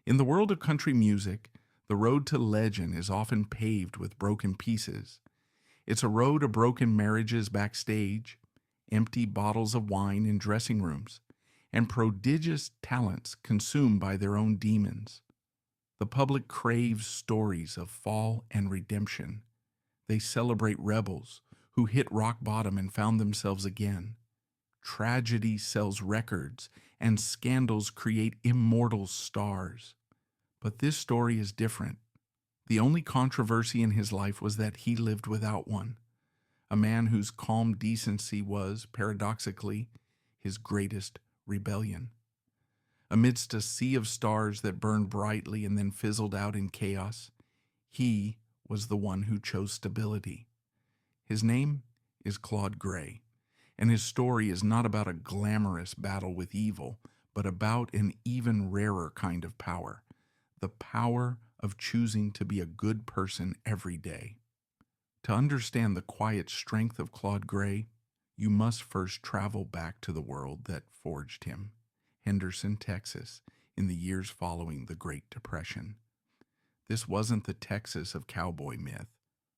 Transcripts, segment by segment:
In the world of country music, the road to legend is often paved with broken pieces. It's a road of broken marriages backstage, empty bottles of wine in dressing rooms, and prodigious talents consumed by their own demons. The public craves stories of fall and redemption. They celebrate rebels who hit rock bottom and found themselves again. Tragedy sells records, and scandals create immortal stars. But this story is different. The only controversy in his life was that he lived without one. A man whose calm decency was, paradoxically, his greatest rebellion. Amidst a sea of stars that burned brightly and then fizzled out in chaos, he was the one who chose stability. His name is Claude Gray, and his story is not about a glamorous battle with evil, but about an even rarer kind of power, the power of choosing to be a good person every day. To understand the quiet strength of Claude Gray, you must first travel back to the world that forged him, Henderson, Texas, in the years following the Great Depression. This wasn't the Texas of cowboy myth,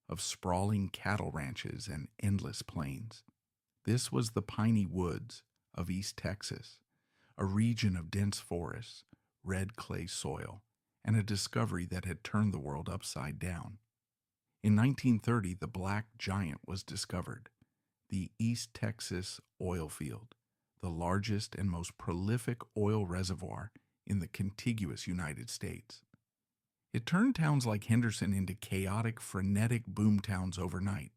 of sprawling cattle ranches and endless plains. This was the piney woods of East Texas, a region of dense forests, red clay soil, and a discovery that had turned the world upside down. In 1930, the Black Giant was discovered, the East Texas oil field, the largest and most prolific oil reservoir in the contiguous United States. It turned towns like Henderson into chaotic, frenetic boomtowns overnight.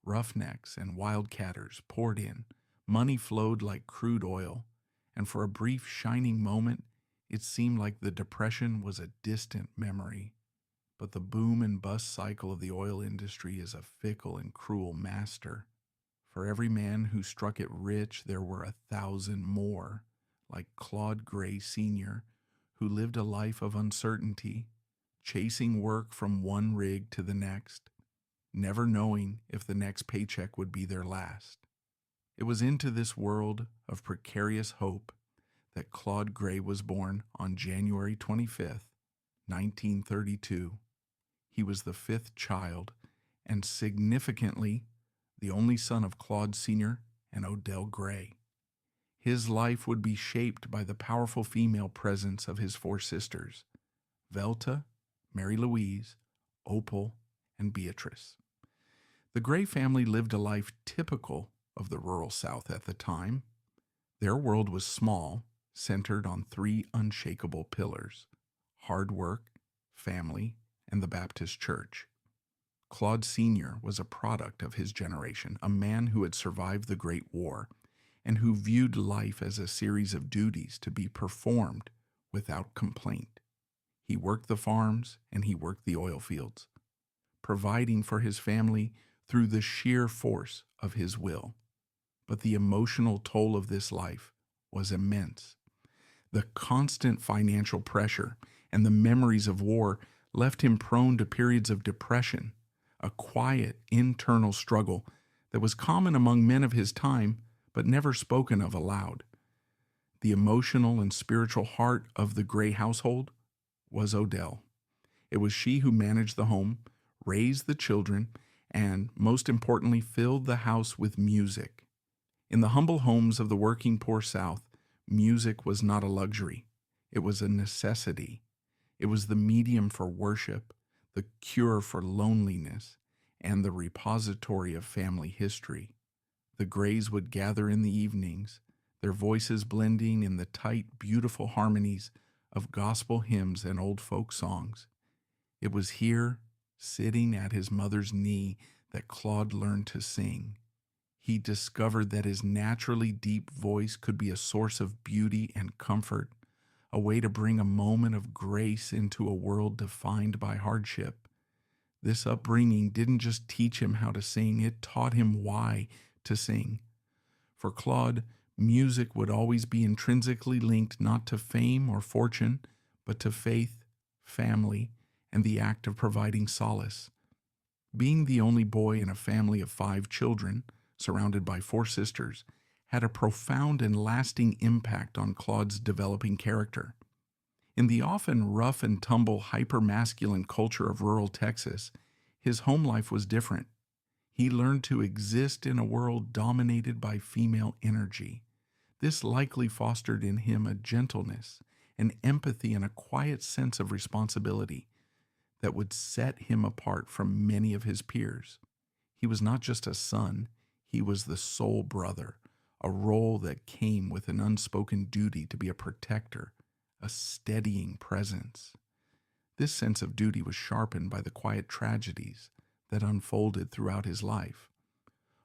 Roughnecks and wildcatters poured in, money flowed like crude oil, and for a brief, shining moment, it seemed like the Depression was a distant memory. But the boom and bust cycle of the oil industry is a fickle and cruel master. For every man who struck it rich, there were 1,000 more, like Claude Gray Sr., who lived a life of uncertainty, chasing work from one rig to the next, never knowing if the next paycheck would be their last. It was into this world of precarious hope that Claude Gray was born on January 25th, 1932. He was the fifth child and, significantly, the only son of Claude Sr. and Odell Gray. His life would be shaped by the powerful female presence of his four sisters, Velta, Mary Louise, Opal, and Beatrice. The Gray family lived a life typical of the rural South at the time. Their world was small, centered on three unshakable pillars: hard work, family, and the Baptist Church. Claude Sr. was a product of his generation, a man who had survived the Great War and who viewed life as a series of duties to be performed without complaint. He worked the farms and he worked the oil fields, providing for his family through the sheer force of his will. But the emotional toll of this life was immense. The constant financial pressure and the memories of war left him prone to periods of depression, a quiet internal struggle that was common among men of his time but never spoken of aloud. The emotional and spiritual heart of the Gray household was Odell. It was she who managed the home, raised the children, and, most importantly, filled the house with music. In the humble homes of the working poor South, music was not a luxury. It was a necessity. It was the medium for worship, the cure for loneliness, and the repository of family history. The Grays would gather in the evenings, their voices blending in the tight, beautiful harmonies of gospel hymns and old folk songs. It was here, sitting at his mother's knee, that Claude learned to sing. He discovered that his naturally deep voice could be a source of beauty and comfort, a way to bring a moment of grace into a world defined by hardship. This upbringing didn't just teach him how to sing, it taught him why to sing. For Claude, music would always be intrinsically linked not to fame or fortune, but to faith, family, and the act of providing solace. Being the only boy in a family of 5 children, surrounded by 4 sisters, had a profound and lasting impact on Claude's developing character. In the often rough and tumble, hyper-masculine culture of rural Texas, his home life was different. He learned to exist in a world dominated by female energy. This likely fostered in him a gentleness, an empathy, and a quiet sense of responsibility that would set him apart from many of his peers. He was not just a son, he was the soul brother, a role that came with an unspoken duty to be a protector, a steadying presence. This sense of duty was sharpened by the quiet tragedies that unfolded throughout his life.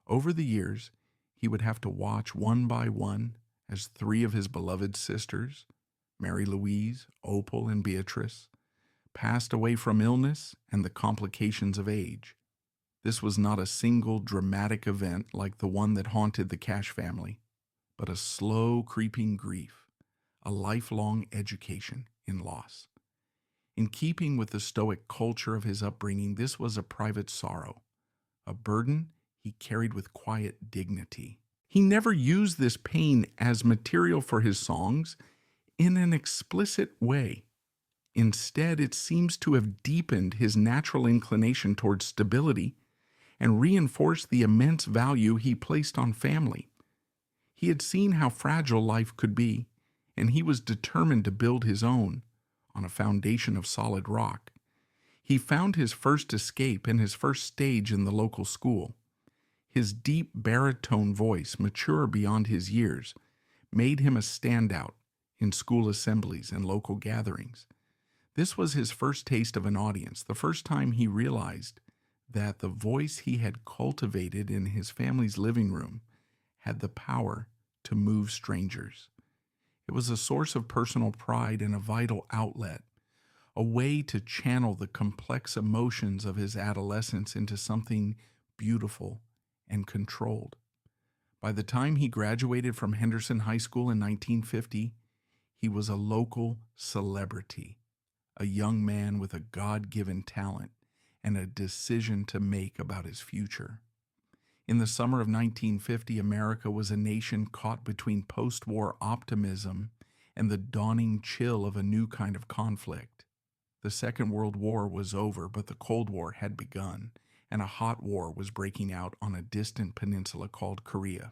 Over the years, he would have to watch one by one as three of his beloved sisters, Mary Louise, Opal, and Beatrice, passed away from illness and the complications of age. This was not a single dramatic event like the one that haunted the Cash family, but a slow creeping grief, a lifelong education in loss. In keeping with the stoic culture of his upbringing, this was a private sorrow, a burden he carried with quiet dignity. He never used this pain as material for his songs in an explicit way. Instead, it seems to have deepened his natural inclination towards stability and reinforced the immense value he placed on family. He had seen how fragile life could be, and he was determined to build his own on a foundation of solid rock. He found his first escape and his first stage in the local school. His deep baritone voice, mature beyond his years, made him a standout in school assemblies and local gatherings. This was his first taste of an audience, the first time he realized that the voice he had cultivated in his family's living room had the power to move strangers. It was a source of personal pride and a vital outlet, a way to channel the complex emotions of his adolescence into something beautiful and controlled. By the time he graduated from Henderson High School in 1950, he was a local celebrity, a young man with a God-given talent and a decision to make about his future. In the summer of 1950, America was a nation caught between post-war optimism and the dawning chill of a new kind of conflict. The Second World War was over, but the Cold War had begun, and a hot war was breaking out on a distant peninsula called Korea.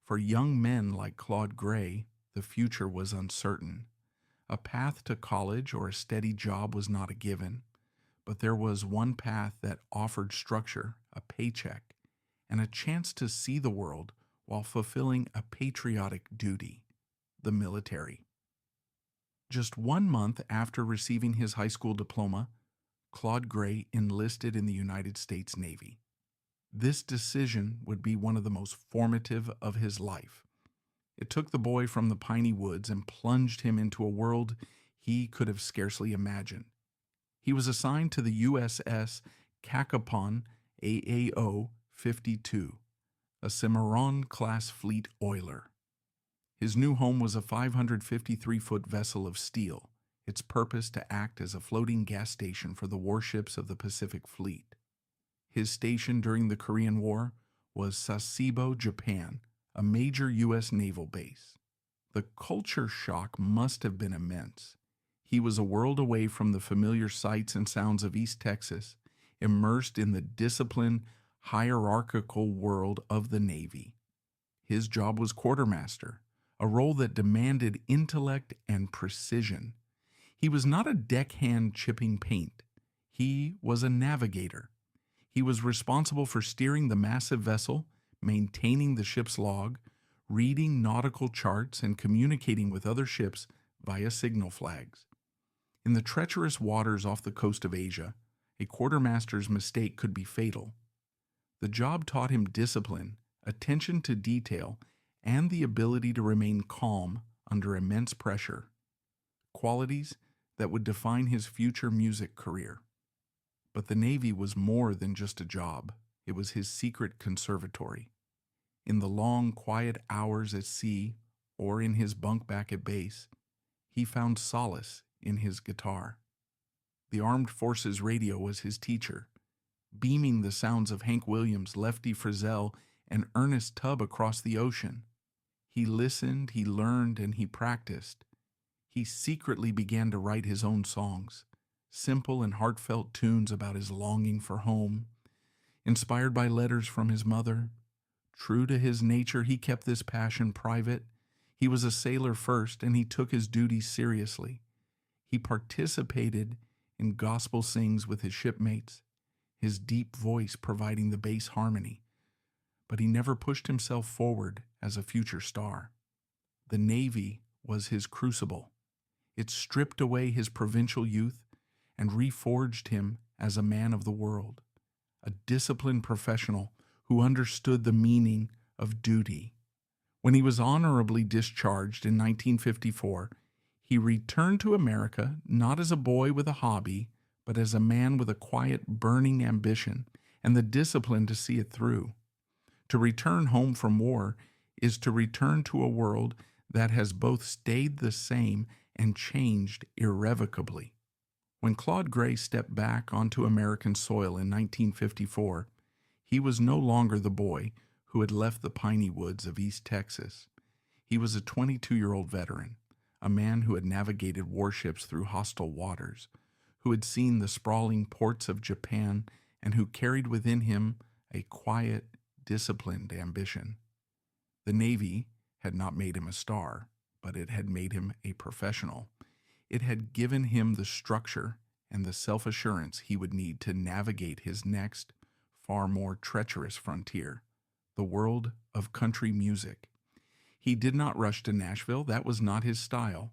For young men like Claude Gray, the future was uncertain. A path to college or a steady job was not a given, but there was one path that offered structure, a paycheck, and a chance to see the world while fulfilling a patriotic duty, the military. Just 1 month after receiving his high school diploma, Claude Gray enlisted in the United States Navy. This decision would be one of the most formative of his life. It took the boy from the piney woods and plunged him into a world he could have scarcely imagined. He was assigned to the USS Cacapon AAO 52, a Cimarron-class fleet oiler. His new home was a 553-foot vessel of steel, its purpose to act as a floating gas station for the warships of the Pacific Fleet. His station during the Korean War was Sasebo, Japan, a major U.S. naval base. The culture shock must have been immense. He was a world away from the familiar sights and sounds of East Texas, immersed in the disciplined, hierarchical world of the Navy. His job was quartermaster, a role that demanded intellect and precision. He was not a deckhand chipping paint. He was a navigator. He was responsible for steering the massive vessel, maintaining the ship's log, reading nautical charts, and communicating with other ships via signal flags. In the treacherous waters off the coast of Asia, a quartermaster's mistake could be fatal. The job taught him discipline, attention to detail, and the ability to remain calm under immense pressure, qualities that would define his future music career. But the Navy was more than just a job. It was his secret conservatory. In the long, quiet hours at sea or in his bunk back at base, he found solace in his guitar. The Armed Forces radio was his teacher, beaming the sounds of Hank Williams, Lefty Frizzell, and Ernest Tubb across the ocean. He listened, he learned, and he practiced. He secretly began to write his own songs, simple and heartfelt tunes about his longing for home, inspired by letters from his mother. True to his nature, he kept this passion private. He was a sailor first, and he took his duties seriously. He participated in gospel sings with his shipmates, his deep voice providing the bass harmony, but he never pushed himself forward as a future star. The Navy was his crucible. It stripped away his provincial youth and reforged him as a man of the world, a disciplined professional who understood the meaning of duty. When he was honorably discharged in 1954, he returned to America not as a boy with a hobby, but as a man with a quiet, burning ambition and the discipline to see it through. To return home from war is to return to a world that has both stayed the same and changed irrevocably. When Claude Gray stepped back onto American soil in 1954, he was no longer the boy who had left the piney woods of East Texas. He was a 22-year-old veteran, a man who had navigated warships through hostile waters, who had seen the sprawling ports of Japan, and who carried within him a quiet, disciplined ambition. The Navy had not made him a star, but it had made him a professional. It had given him the structure and the self-assurance he would need to navigate his next, far more treacherous frontier, the world of country music. He did not rush to Nashville. That was not his style.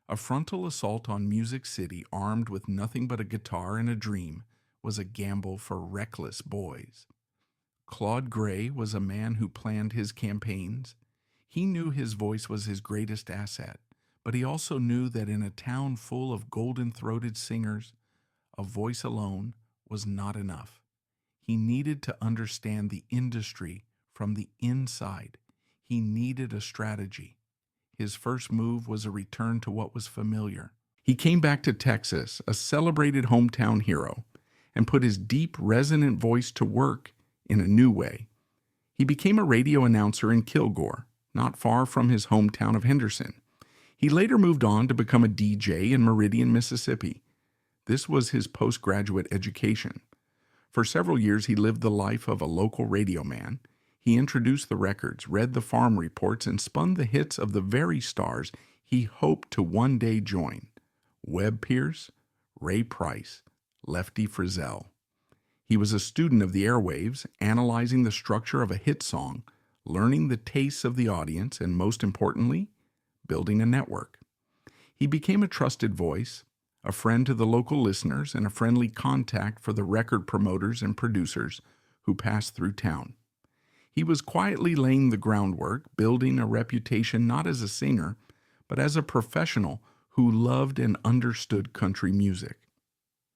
A frontal assault on Music City, armed with nothing but a guitar and a dream, was a gamble for reckless boys. Claude Gray was a man who planned his campaigns. He knew his voice was his greatest asset, but he also knew that in a town full of golden-throated singers, a voice alone was not enough. He needed to understand the industry from the inside. He needed a strategy. His first move was a return to what was familiar. He came back to Texas, a celebrated hometown hero, and put his deep, resonant voice to work in a new way. He became a radio announcer in Kilgore, not far from his hometown of Henderson. He later moved on to become a DJ in Meridian, Mississippi. This was his postgraduate education. For several years, he lived the life of a local radio man. He introduced the records, read the farm reports, and spun the hits of the very stars he hoped to one day join: Webb Pierce, Ray Price, Lefty Frizzell. He was a student of the airwaves, analyzing the structure of a hit song, learning the tastes of the audience, and most importantly, building a network. He became a trusted voice, a friend to the local listeners, and a friendly contact for the record promoters and producers who passed through town. He was quietly laying the groundwork, building a reputation not as a singer, but as a professional who loved and understood country music.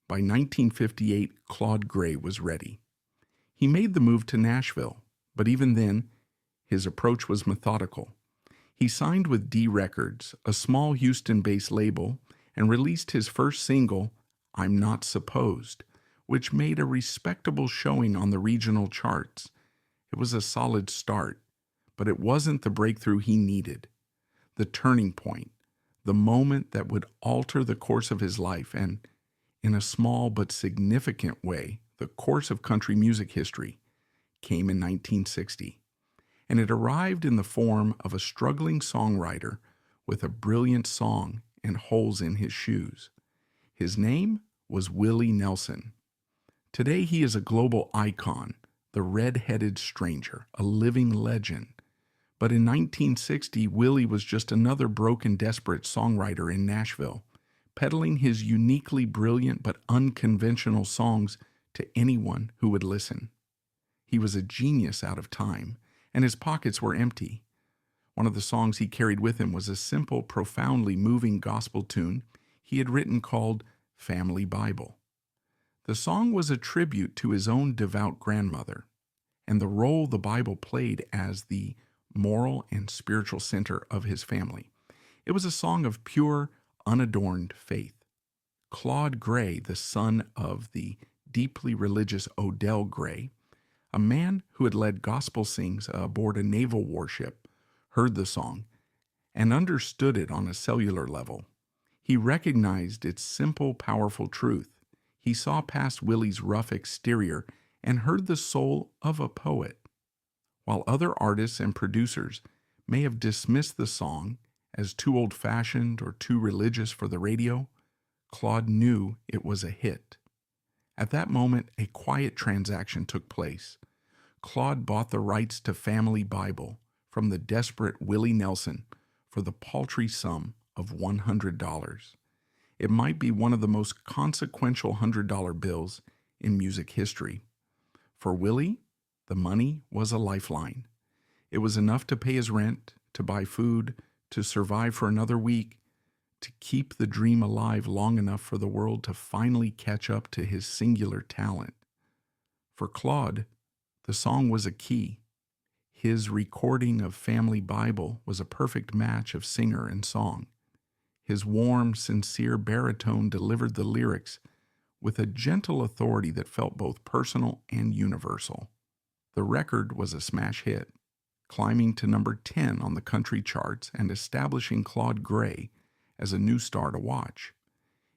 By 1958, Claude Gray was ready. He made the move to Nashville, but even then, his approach was methodical. He signed with D Records, a small Houston-based label, and released his first single, I'm Not Supposed, which made a respectable showing on the regional charts. It was a solid start, but it wasn't the breakthrough he needed. The turning point, the moment that would alter the course of his life and, in a small but significant way, the course of country music history, came in 1960. And it arrived in the form of a struggling songwriter with a brilliant song and holes in his shoes. His name was Willie Nelson. Today he is a global icon, the red-headed stranger, a living legend. But in 1960, Willie was just another broken, desperate songwriter in Nashville, peddling his uniquely brilliant but unconventional songs to anyone who would listen. He was a genius out of time, and his pockets were empty. One of the songs he carried with him was a simple, profoundly moving gospel tune he had written called Family Bible. The song was a tribute to his own devout grandmother and the role the Bible played as the moral and spiritual center of his family. It was a song of pure, unadorned faith. Claude Gray, the son of the deeply religious Odell Gray, a man who had led gospel sings aboard a naval warship, heard the song and understood it on a cellular level. He recognized its simple, powerful truth. He saw past Willie's rough exterior and heard the soul of a poet. While other artists and producers may have dismissed the song as too old-fashioned or too religious for the radio, Claude knew it was a hit. At that moment, a quiet transaction took place. Claude bought the rights to Family Bible from the desperate Willie Nelson for the paltry sum of $100. It might be one of the most consequential $100 bills in music history. For Willie, the money was a lifeline. It was enough to pay his rent, to buy food, to survive for another week, to keep the dream alive long enough for the world to finally catch up to his singular talent. For Claude, the song was a key. His recording of Family Bible was a perfect match of singer and song. His warm, sincere baritone delivered the lyrics with a gentle authority that felt both personal and universal. The record was a smash hit, climbing to number 10 on the country charts and establishing Claude Gray as a new star to watch.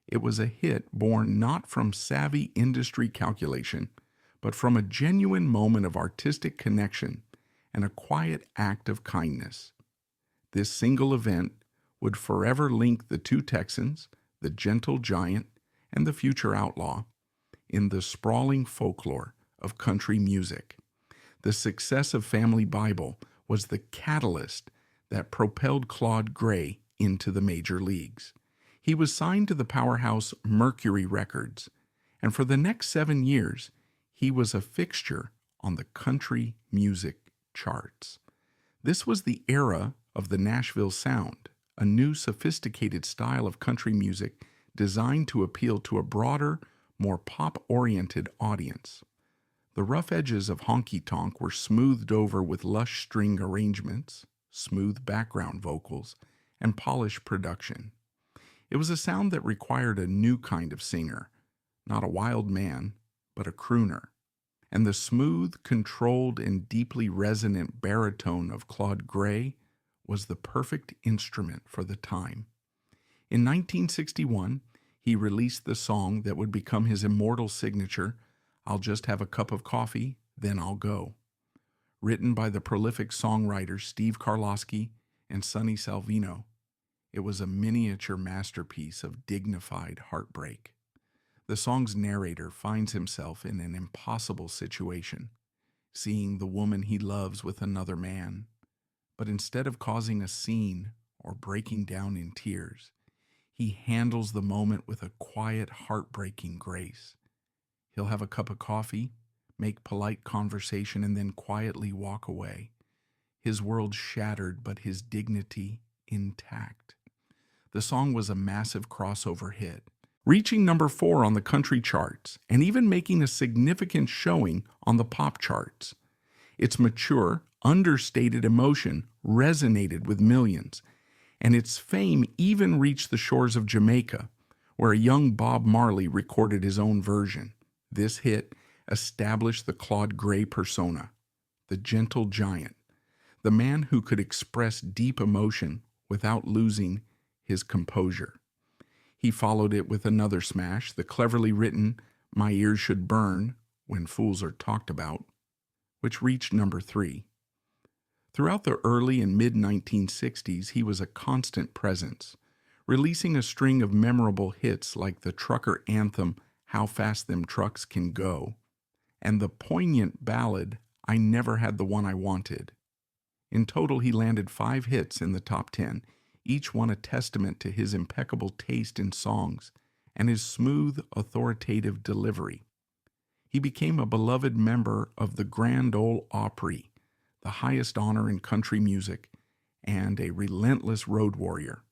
It was a hit born not from savvy industry calculation, but from a genuine moment of artistic connection and a quiet act of kindness. This single event would forever link the two Texans, the gentle giant and the future outlaw, in the sprawling folklore of country music. The success of Family Bible was the catalyst that propelled Claude Gray into the major leagues. He was signed to the powerhouse Mercury Records, and for the next 7 years, he was a fixture on the country music charts. This was the era of the Nashville sound, a new sophisticated style of country music designed to appeal to a broader, more pop-oriented audience. The rough edges of honky-tonk were smoothed over with lush string arrangements, smooth background vocals, and polished production. It was a sound that required a new kind of singer, not a wild man, but a crooner. And the smooth, controlled, and deeply resonant baritone of Claude Gray was the perfect instrument for the time. In 1961, he released the song that would become his immortal signature, "I'll Just Have a Cup of Coffee, Then I'll Go." Written by the prolific songwriters Steve Karlosky and Sonny Salvino, it was a miniature masterpiece of dignified heartbreak. The song's narrator finds himself in an impossible situation, seeing the woman he loves with another man. But instead of causing a scene or breaking down in tears, he handles the moment with a quiet, heartbreaking grace. He'll have a cup of coffee, make polite conversation, and then quietly walk away. His world shattered, but his dignity intact. The song was a massive crossover hit, reaching number 4 on the country charts and even making a significant showing on the pop charts. Its mature, understated emotion resonated with millions, and its fame even reached the shores of Jamaica, where a young Bob Marley recorded his own version. This hit established the Claude Gray persona, the gentle giant, the man who could express deep emotion without losing his composure. He followed it with another smash, the cleverly written "My Ears Should Burn When Fools Are Talked About," which reached number 3. Throughout the early and mid-1960s, he was a constant presence, releasing a string of memorable hits like the trucker anthem "How Fast Them Trucks Can Go" and the poignant ballad "I Never Had the One I Wanted." In total, he landed 5 hits in the top 10, each one a testament to his impeccable taste in songs and his smooth, authoritative delivery. He became a beloved member of the Grand Ole Opry, the highest honor in country music, and a relentless road warrior.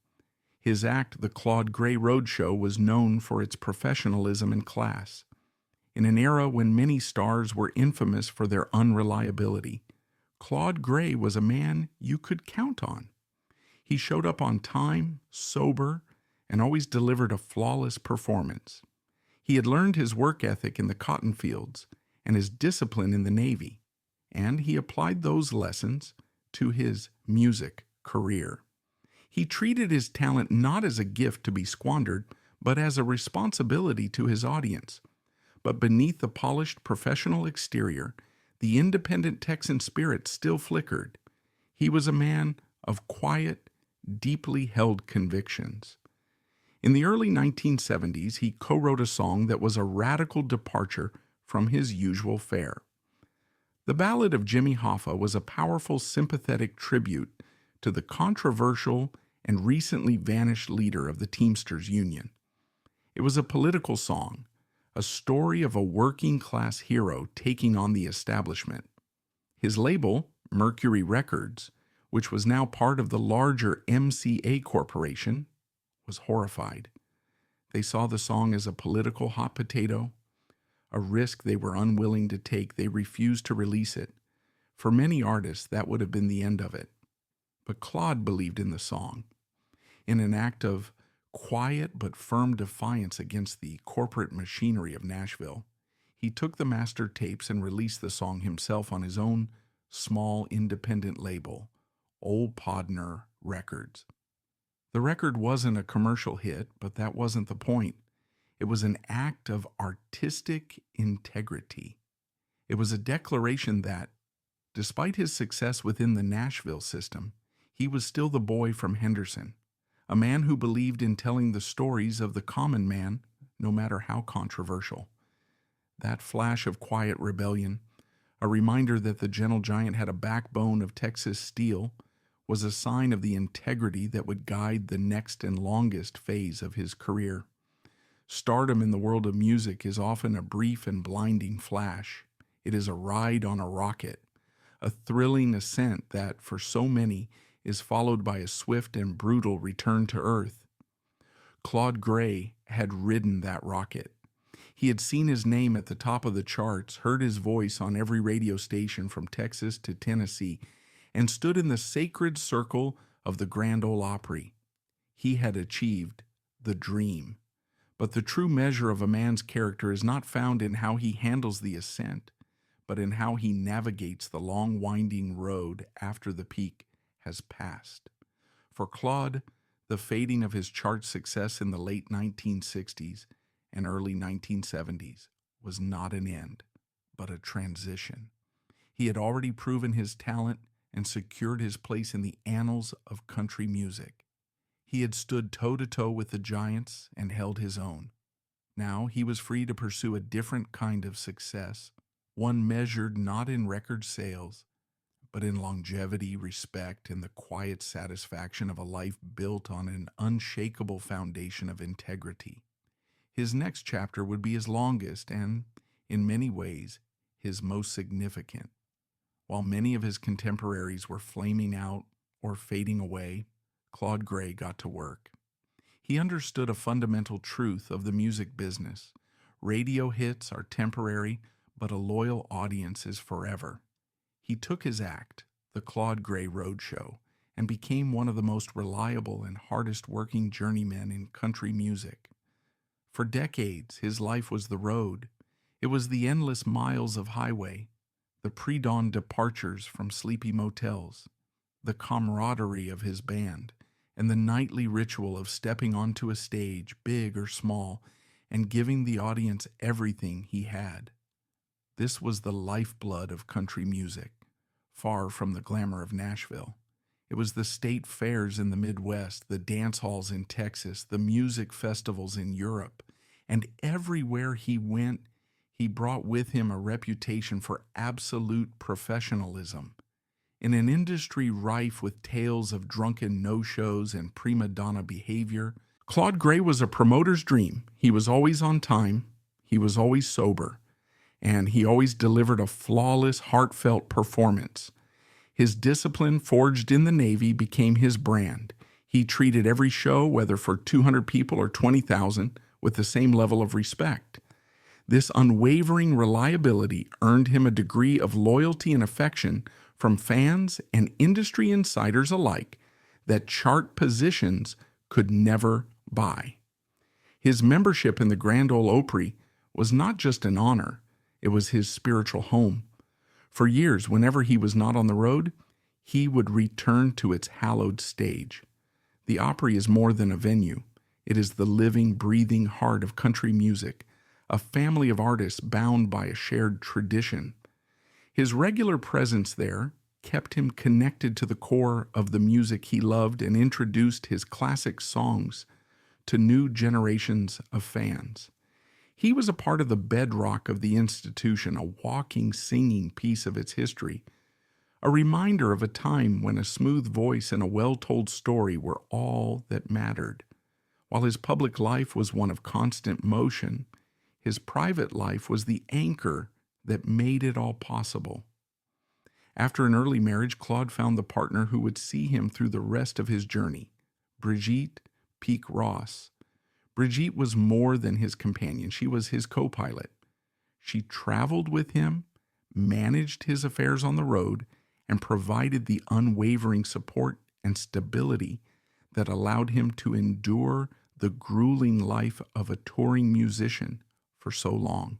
His act, the Claude Gray Road Show, was known for its professionalism and class. In an era when many stars were infamous for their unreliability, Claude Gray was a man you could count on. He showed up on time, sober, and always delivered a flawless performance. He had learned his work ethic in the cotton fields and his discipline in the Navy, and he applied those lessons to his music career. He treated his talent not as a gift to be squandered, but as a responsibility to his audience. But beneath the polished professional exterior, the independent Texan spirit still flickered. He was a man of quiet, deeply held convictions. In the early 1970s, he co-wrote a song that was a radical departure from his usual fare. The Ballad of Jimmy Hoffa was a powerful, sympathetic tribute to the controversial and recently vanished leader of the Teamsters Union. It was a political song, a story of a working-class hero taking on the establishment. His label, Mercury Records, which was now part of the larger MCA Corporation, was horrified. They saw the song as a political hot potato, a risk they were unwilling to take. They refused to release it. For many artists, that would have been the end of it. But Claude believed in the song. In an act of quiet but firm defiance against the corporate machinery of Nashville, he took the master tapes and released the song himself on his own small independent label, Ole Podner Records. The record wasn't a commercial hit, but that wasn't the point. It was an act of artistic integrity. It was a declaration that, despite his success within the Nashville system, he was still the boy from Henderson, a man who believed in telling the stories of the common man, no matter how controversial. That flash of quiet rebellion, a reminder that the gentle giant had a backbone of Texas steel, was a sign of the integrity that would guide the next and longest phase of his career. Stardom in the world of music is often a brief and blinding flash. It is a ride on a rocket, a thrilling ascent that, for so many, is followed by a swift and brutal return to earth. Claude Gray had ridden that rocket. He had seen his name at the top of the charts, heard his voice on every radio station from Texas to Tennessee, and stood in the sacred circle of the Grand Ole Opry. He had achieved the dream. But the true measure of a man's character is not found in how he handles the ascent, but in how he navigates the long winding road after the peak has passed. For Claude, the fading of his chart success in the late 1960s and early 1970s was not an end, but a transition. He had already proven his talent and secured his place in the annals of country music. He had stood toe-to-toe with the giants and held his own. Now he was free to pursue a different kind of success, one measured not in record sales, but in longevity, respect, and the quiet satisfaction of a life built on an unshakable foundation of integrity. His next chapter would be his longest and, in many ways, his most significant. While many of his contemporaries were flaming out or fading away, Claude Gray got to work. He understood a fundamental truth of the music business. Radio hits are temporary, but a loyal audience is forever. He took his act, the Claude Gray Roadshow, and became one of the most reliable and hardest-working journeymen in country music. For decades, his life was the road. It was the endless miles of highway, the pre-dawn departures from sleepy motels, the camaraderie of his band, and the nightly ritual of stepping onto a stage, big or small, and giving the audience everything he had. This was the lifeblood of country music, far from the glamour of Nashville. It was the state fairs in the Midwest, the dance halls in Texas, the music festivals in Europe, and everywhere he went, he brought with him a reputation for absolute professionalism. In an industry rife with tales of drunken no-shows and prima donna behavior, Claude Gray was a promoter's dream. He was always on time, he was always sober, and he always delivered a flawless, heartfelt performance. His discipline, forged in the Navy, became his brand. He treated every show, whether for 200 people or 20,000, with the same level of respect. This unwavering reliability earned him a degree of loyalty and affection from fans and industry insiders alike that chart positions could never buy. His membership in the Grand Ole Opry was not just an honor, it was his spiritual home. For years, whenever he was not on the road, he would return to its hallowed stage. The Opry is more than a venue. It is the living, breathing heart of country music, a family of artists bound by a shared tradition. His regular presence there kept him connected to the core of the music he loved and introduced his classic songs to new generations of fans. He was a part of the bedrock of the institution, a walking, singing piece of its history, a reminder of a time when a smooth voice and a well-told story were all that mattered. While his public life was one of constant motion, his private life was the anchor that made it all possible. After an early marriage, Claude found the partner who would see him through the rest of his journey, Brigitte Peak Ross. Brigitte was more than his companion. She was his co-pilot. She traveled with him, managed his affairs on the road, and provided the unwavering support and stability that allowed him to endure the grueling life of a touring musician for so long.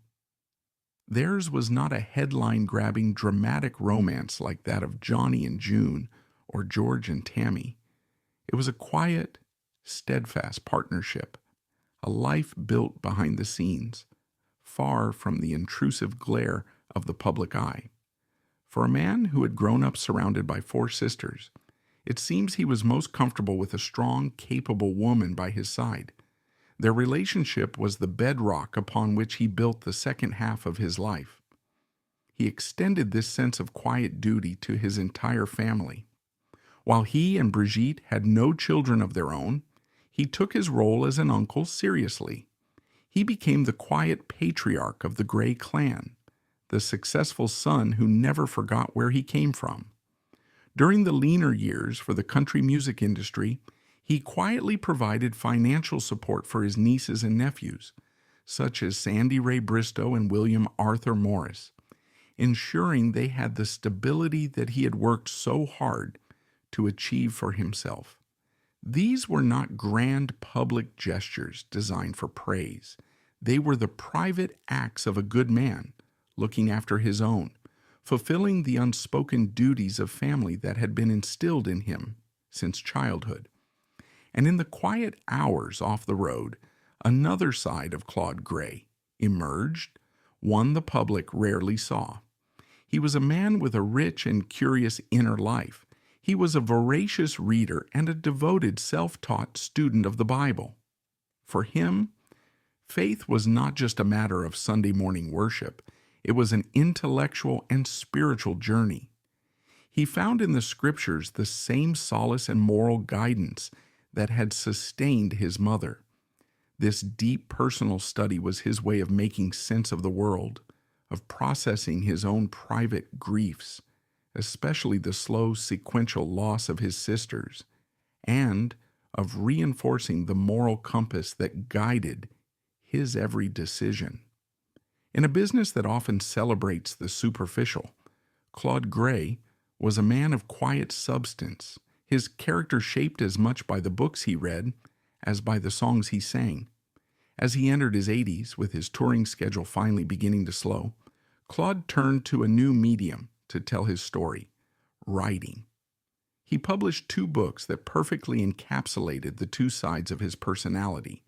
Theirs was not a headline-grabbing dramatic romance like that of Johnny and June or George and Tammy. It was a quiet, steadfast partnership, a life built behind the scenes, far from the intrusive glare of the public eye. For a man who had grown up surrounded by 4 sisters, it seems he was most comfortable with a strong, capable woman by his side. Their relationship was the bedrock upon which he built the second half of his life. He extended this sense of quiet duty to his entire family. While he and Brigitte had no children of their own, he took his role as an uncle seriously. He became the quiet patriarch of the Gray clan, the successful son who never forgot where he came from. During the leaner years for the country music industry, he quietly provided financial support for his nieces and nephews, such as Sandy Ray Bristow and William Arthur Morris, ensuring they had the stability that he had worked so hard to achieve for himself. These were not grand public gestures designed for praise. They were the private acts of a good man, looking after his own, fulfilling the unspoken duties of family that had been instilled in him since childhood. And in the quiet hours off the road, another side of Claude Gray emerged, one the public rarely saw. He was a man with a rich and curious inner life. He was a voracious reader and a devoted, self-taught student of the Bible. For him, faith was not just a matter of Sunday morning worship. It was an intellectual and spiritual journey. He found in the Scriptures the same solace and moral guidance that had sustained his mother. This deep personal study was his way of making sense of the world, of processing his own private griefs, especially the slow sequential loss of his sisters, and of reinforcing the moral compass that guided his every decision. In a business that often celebrates the superficial, Claude Gray was a man of quiet substance, his character shaped as much by the books he read as by the songs he sang. As he entered his 80s, with his touring schedule finally beginning to slow, Claude turned to a new medium to tell his story, writing. He published 2 books that perfectly encapsulated the 2 sides of his personality.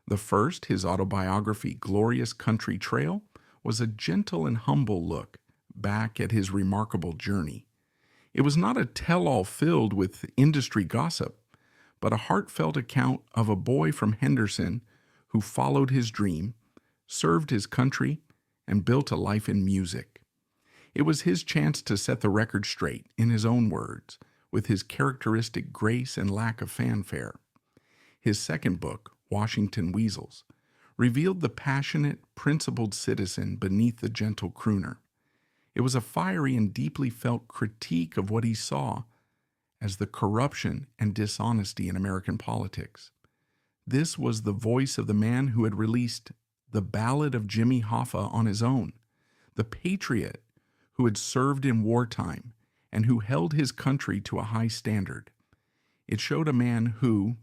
The first, his autobiography, Glorious Country Trail, was a gentle and humble look back at his remarkable journey. It was not a tell-all filled with industry gossip, but a heartfelt account of a boy from Henderson who followed his dream, served his country, and built a life in music. It was his chance to set the record straight, in his own words, with his characteristic grace and lack of fanfare. His second book, Washington Weasels, revealed the passionate, principled citizen beneath the gentle crooner. It was a fiery and deeply felt critique of what he saw as the corruption and dishonesty in American politics. This was the voice of the man who had released The Ballad of Jimmy Hoffa on his own, the patriot who had served in wartime and who held his country to a high standard. It showed a man who,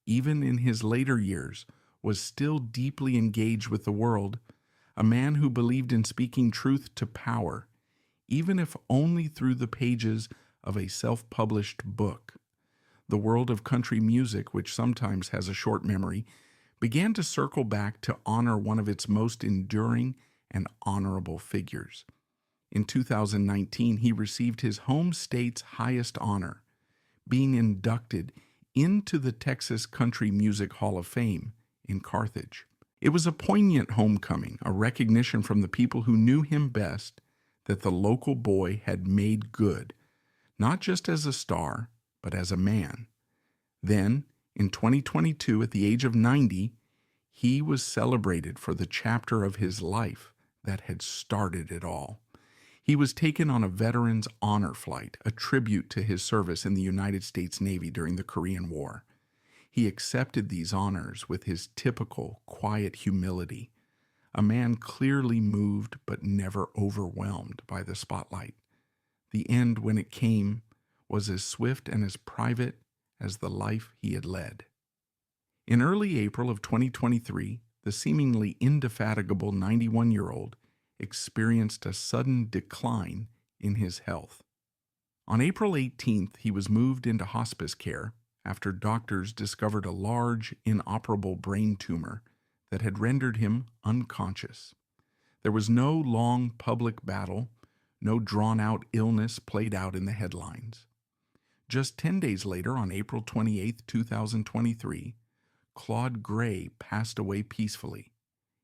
even in his later years, was still deeply engaged with the world, a man who believed in speaking truth to power, even if only through the pages of a self-published book. The world of country music, which sometimes has a short memory, began to circle back to honor one of its most enduring and honorable figures. In 2019, he received his home state's highest honor, being inducted into the Texas Country Music Hall of Fame in Carthage. It was a poignant homecoming, a recognition from the people who knew him best that the local boy had made good, not just as a star, but as a man. Then, in 2022, at the age of 90, he was celebrated for the chapter of his life that had started it all. He was taken on a Veterans Honor Flight, a tribute to his service in the United States Navy during the Korean War. He accepted these honors with his typical, quiet humility, a man clearly moved but never overwhelmed by the spotlight. The end, when it came, was as swift and as private as the life he had led. In early April of 2023, the seemingly indefatigable 91-year-old experienced a sudden decline in his health. On April 18th, he was moved into hospice care after doctors discovered a large, inoperable brain tumor that had rendered him unconscious. There was no long public battle, no drawn-out illness played out in the headlines. Just 10 days later, on April 28, 2023, Claude Gray passed away peacefully.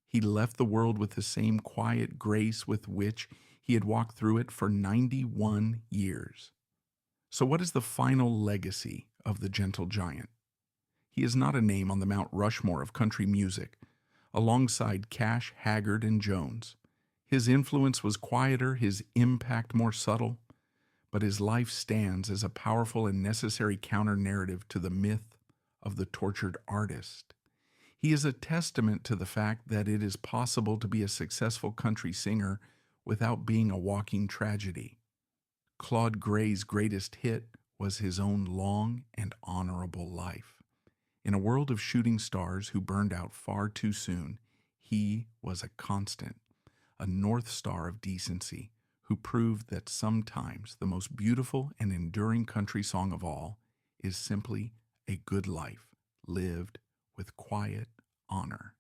He left the world with the same quiet grace with which he had walked through it for 91 years. So what is the final legacy of the gentle giant? He is not a name on the Mount Rushmore of country music, alongside Cash, Haggard, and Jones. His influence was quieter, his impact more subtle, but his life stands as a powerful and necessary counter-narrative to the myth of the tortured artist. He is a testament to the fact that it is possible to be a successful country singer without being a walking tragedy. Claude Gray's greatest hit was his own long and honorable life. In a world of shooting stars who burned out far too soon, he was a constant, a north star of decency, who proved that sometimes the most beautiful and enduring country song of all is simply a good life lived with quiet honor.